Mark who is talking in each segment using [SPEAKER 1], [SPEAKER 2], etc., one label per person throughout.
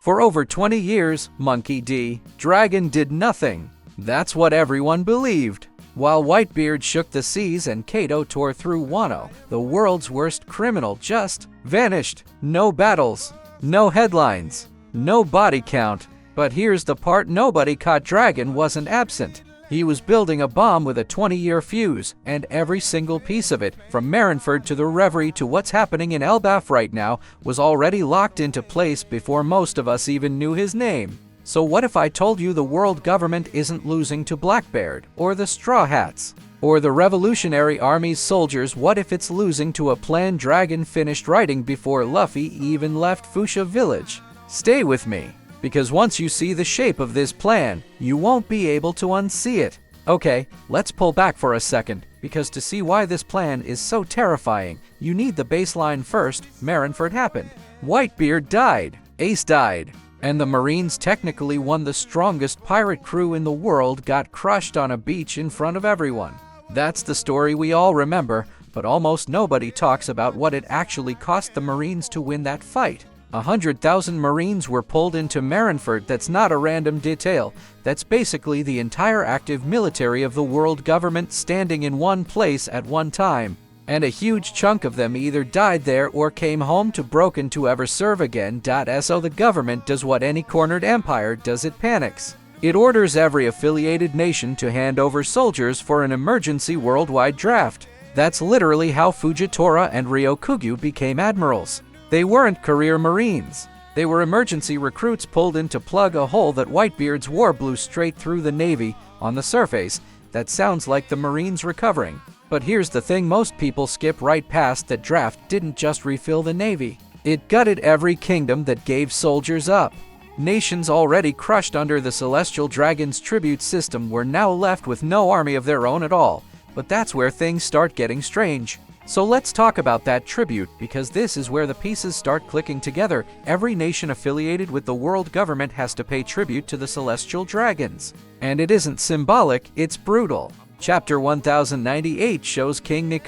[SPEAKER 1] For over 20 years, Monkey D. Dragon did nothing. That's what everyone believed. While Whitebeard shook the seas and Kato tore through Wano, the world's worst criminal just vanished. No battles, no headlines, no body count. But here's the part nobody caught: Dragon wasn't absent. He was building a bomb with a 20-year fuse, and every single piece of it, from Marineford to the Reverie to what's happening in Elbaf right now, was already locked into place before most of us even knew his name. So what if I told you the world government isn't losing to Blackbeard, or the Straw Hats, or the Revolutionary Army's soldiers? What if it's losing to a plan Dragon finished writing before Luffy even left Fuchsia Village? Stay with me, because once you see the shape of this plan, you won't be able to unsee it. Okay, let's pull back for a second, because to see why this plan is so terrifying, you need the baseline first. Marineford happened. Whitebeard died. Ace died. And the Marines, technically one the strongest pirate crew in the world, got crushed on a beach in front of everyone. That's the story we all remember, but almost nobody talks about what it actually cost the Marines to win that fight. 100,000 Marines were pulled into Marineford. That's not a random detail. That's basically the entire active military of the world government standing in one place at one time. And a huge chunk of them either died there or came home too broken to ever serve again. So the government does what any cornered empire does: it panics. It orders every affiliated nation to hand over soldiers for an emergency worldwide draft. That's literally how Fujitora and Ryokugyu became admirals. They weren't career Marines. They were emergency recruits pulled in to plug a hole that Whitebeard's war blew straight through the Navy. On the surface, that sounds like the Marines recovering. But here's the thing most people skip right past: that draft didn't just refill the Navy. It gutted every kingdom that gave soldiers up. Nations already crushed under the Celestial Dragon's tribute system were now left with no army of their own at all. But that's where things start getting strange. So let's talk about that tribute, because this is where the pieces start clicking together. Every nation affiliated with the world government has to pay tribute to the Celestial Dragons. And it isn't symbolic, it's brutal. Chapter 1098 shows King King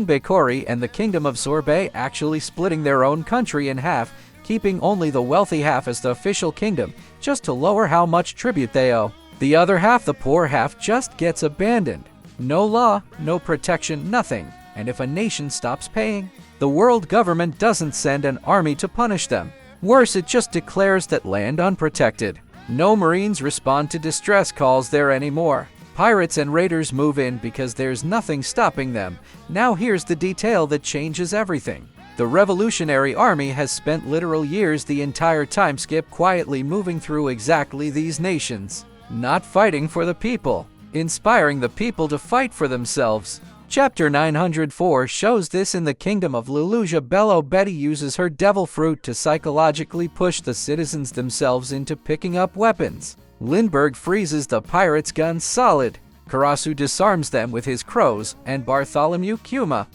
[SPEAKER 1] Bakori and the Kingdom of Sorbet actually splitting their own country in half, keeping only the wealthy half as the official kingdom, just to lower how much tribute they owe. The other half, the poor half, just gets abandoned. No law, no protection, nothing. And if a nation stops paying, the world government doesn't send an army to punish them. Worse, it just declares that land unprotected. No Marines respond to distress calls there anymore. Pirates and raiders move in because there's nothing stopping them. Now here's the detail that changes everything. The Revolutionary Army has spent literal years, the entire time skip, quietly moving through exactly these nations. Not fighting for the people, inspiring the people to fight for themselves. Chapter 904 shows this in the Kingdom of Lelouch. Bello Betty uses her devil fruit to psychologically push the citizens themselves into picking up weapons. Lindbergh freezes the pirates' guns solid. Karasu disarms them with his crows, and Bartholomew Kuma.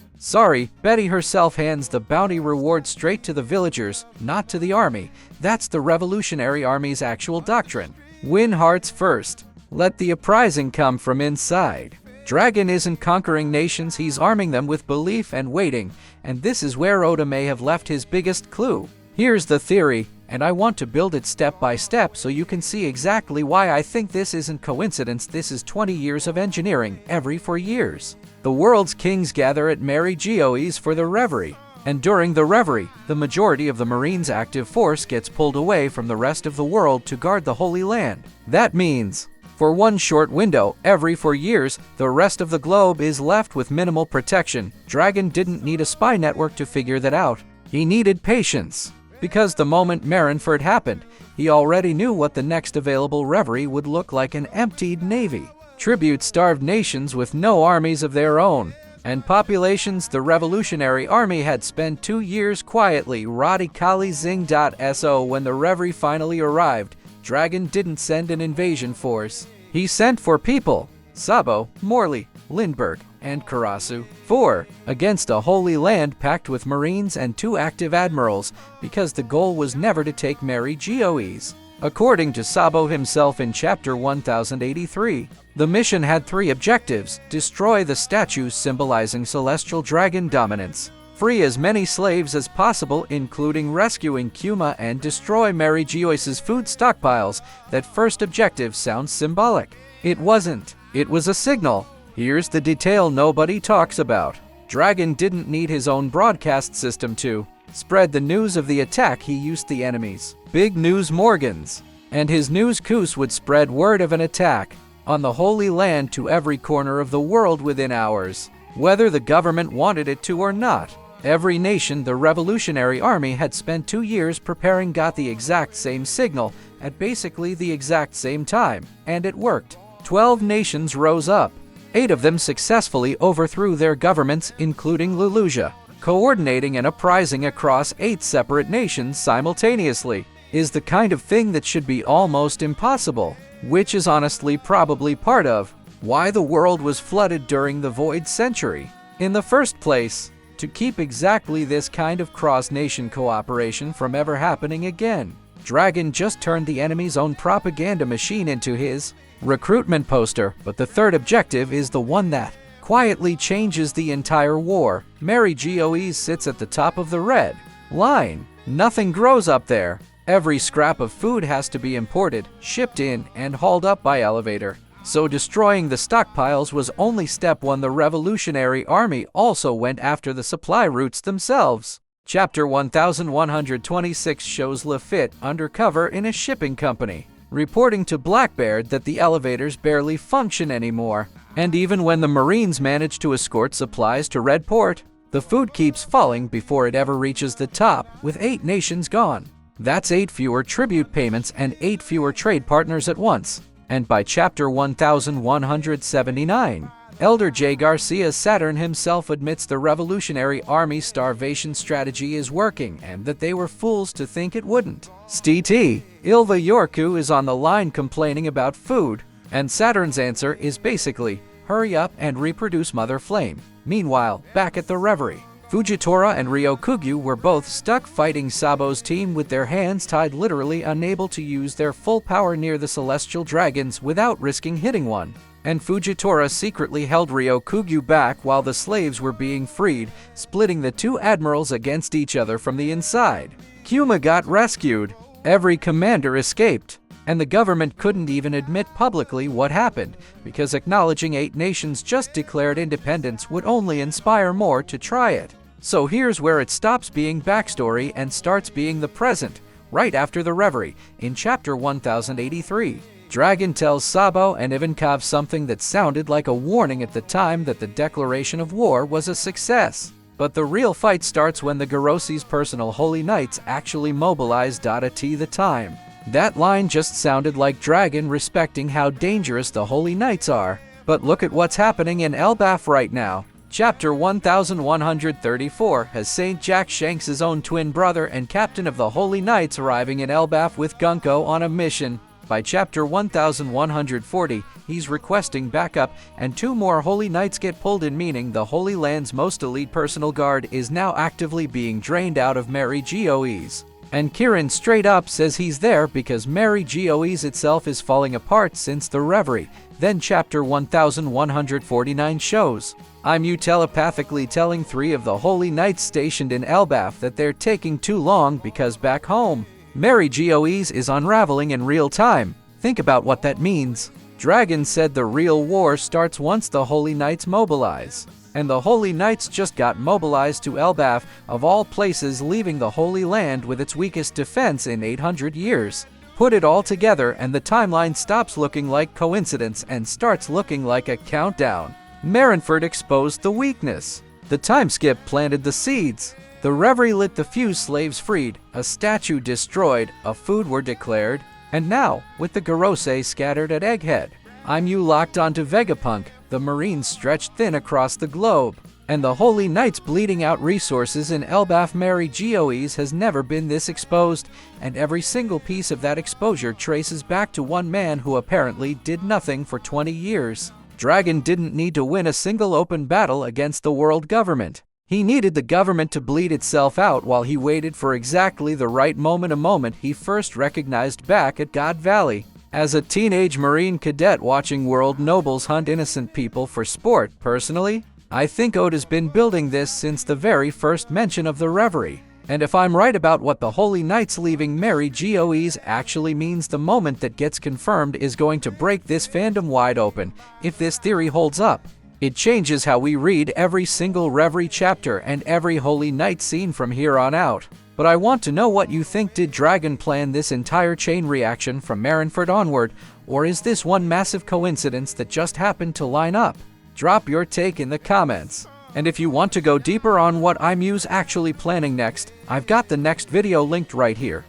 [SPEAKER 1] Betty herself hands the bounty reward straight to the villagers, not to the army. That's the Revolutionary Army's actual doctrine. Win hearts first. Let the uprising come from inside. Dragon isn't conquering nations, he's arming them with belief and waiting, and this is where Oda may have left his biggest clue. Here's the theory, and I want to build it step by step so you can see exactly why I think this isn't coincidence. This is 20 years of engineering, every 4 years. The world's kings gather at Mary Geoise for the Reverie. And during the Reverie, the majority of the Marines' active force gets pulled away from the rest of the world to guard the Holy Land. That means, for one short window, every 4 years, the rest of the globe is left with minimal protection. Dragon didn't need a spy network to figure that out. He needed patience. Because the moment Marineford happened, he already knew what the next available Reverie would look like: an emptied navy. Tribute-starved nations with no armies of their own. And populations the Revolutionary Army had spent 2 years quietly radicalizing. So when the Reverie finally arrived, Dragon didn't send an invasion force. He sent for people. Sabo, Morley, Lindbergh, and Karasu. 4. Against a Holy Land packed with Marines and 2 active admirals, because the goal was never to take Mary Geoise. According to Sabo himself in Chapter 1083, the mission had 3 objectives: destroy the statues symbolizing Celestial Dragon dominance, Free as many slaves as possible, including rescuing Kuma and destroy Mary Geoise's food stockpiles. That first objective sounds symbolic. It wasn't. It was a signal. Here's the detail nobody talks about. Dragon didn't need his own broadcast system to spread the news of the attack. He used the enemy's big news Morgans, and his news Kus would spread word of an attack on the Holy Land to every corner of the world within hours, whether the government wanted it to or not. Every nation the Revolutionary Army had spent 2 years preparing got the exact same signal at basically the exact same time, and it worked. 12 nations rose up. 8 of them successfully overthrew their governments, including Lulusia. Coordinating an uprising across 8 separate nations simultaneously is the kind of thing that should be almost impossible, which is honestly probably part of why the world was flooded during the Void Century in the first place, to keep exactly this kind of cross-nation cooperation from ever happening again. Dragon just turned the enemy's own propaganda machine into his recruitment poster, but the third objective is the one that quietly changes the entire war. Mary Geoise sits at the top of the red line. Nothing grows up there. Every scrap of food has to be imported, shipped in, and hauled up by elevator. So destroying the stockpiles was only step 1. The Revolutionary Army also went after the supply routes themselves. Chapter 1126 shows Lafitte undercover in a shipping company, reporting to Blackbeard that the elevators barely function anymore. And even when the Marines manage to escort supplies to Redport, the food keeps falling before it ever reaches the top, with 8 nations gone. That's 8 fewer tribute payments and 8 fewer trade partners at once. And by chapter 1179, Elder J. Garcia Saturn himself admits the Revolutionary Army's starvation strategy is working and that they were fools to think it wouldn't. St. Ilva Yorku is on the line complaining about food, and Saturn's answer is basically, hurry up and reproduce Mother Flame. Meanwhile, back at the Reverie, Fujitora and Ryokugyu were both stuck fighting Sabo's team with their hands tied, literally unable to use their full power near the celestial dragons without risking hitting one. And Fujitora secretly held Ryokugyu back while the slaves were being freed, splitting the 2 admirals against each other from the inside. Kuma got rescued. Every commander escaped. And the government couldn't even admit publicly what happened, because acknowledging 8 nations just declared independence would only inspire more to try it. So here's where it stops being backstory and starts being the present, right after the Reverie, in chapter 1083. Dragon tells Sabo and Ivankov something that sounded like a warning at the time, that the declaration of war was a success. But the real fight starts when the Garosi's personal Holy Knights actually mobilize T the time. That line just sounded like Dragon respecting how dangerous the Holy Knights are. But look at what's happening in Elbaf right now. Chapter 1134 has St. Jack Shanks' own twin brother and captain of the Holy Knights arriving in Elbaf with Gunko on a mission. By chapter 1140, he's requesting backup, and 2 more Holy Knights get pulled in, meaning the Holy Land's most elite personal guard is now actively being drained out of Mary Geoise. And Kirin straight up says he's there because Mary Geoise itself is falling apart since the Reverie. Then chapter 1149 shows Imu telepathically telling 3 of the Holy Knights stationed in Elbaf that they're taking too long because back home, Mary Geoise is unraveling in real time. Think about what that means. Dragon said the real war starts once the Holy Knights mobilize. And the Holy Knights just got mobilized to Elbaf, of all places, leaving the Holy Land with its weakest defense in 800 years. Put it all together and the timeline stops looking like coincidence and starts looking like a countdown. Marineford exposed the weakness. The time skip planted the seeds. The Reverie lit the few slaves freed, a statue destroyed, a food were declared, and now, with the Garose scattered at Egghead, Imu locked onto Vegapunk, the Marines stretched thin across the globe, and the Holy Knights bleeding out resources in Elbaf. Mary Geoise has never been this exposed, and every single piece of that exposure traces back to one man who apparently did nothing for 20 years. Dragon didn't need to win a single open battle against the world government. He needed the government to bleed itself out while he waited for exactly the right moment, a moment he first recognized back at God Valley. As a teenage Marine cadet watching world nobles hunt innocent people for sport, personally, I think Oda's been building this since the very first mention of the Reverie. And if I'm right about what the Holy Knights leaving Mary Goes actually means, the moment that gets confirmed is going to break this fandom wide open. If this theory holds up, it changes how we read every single Reverie chapter and every Holy Knight scene from here on out. But I want to know what you think. Did Dragon plan this entire chain reaction from Marineford onward, or is this one massive coincidence that just happened to line up? Drop your take in the comments. And if you want to go deeper on what IMU's actually planning next, I've got the next video linked right here.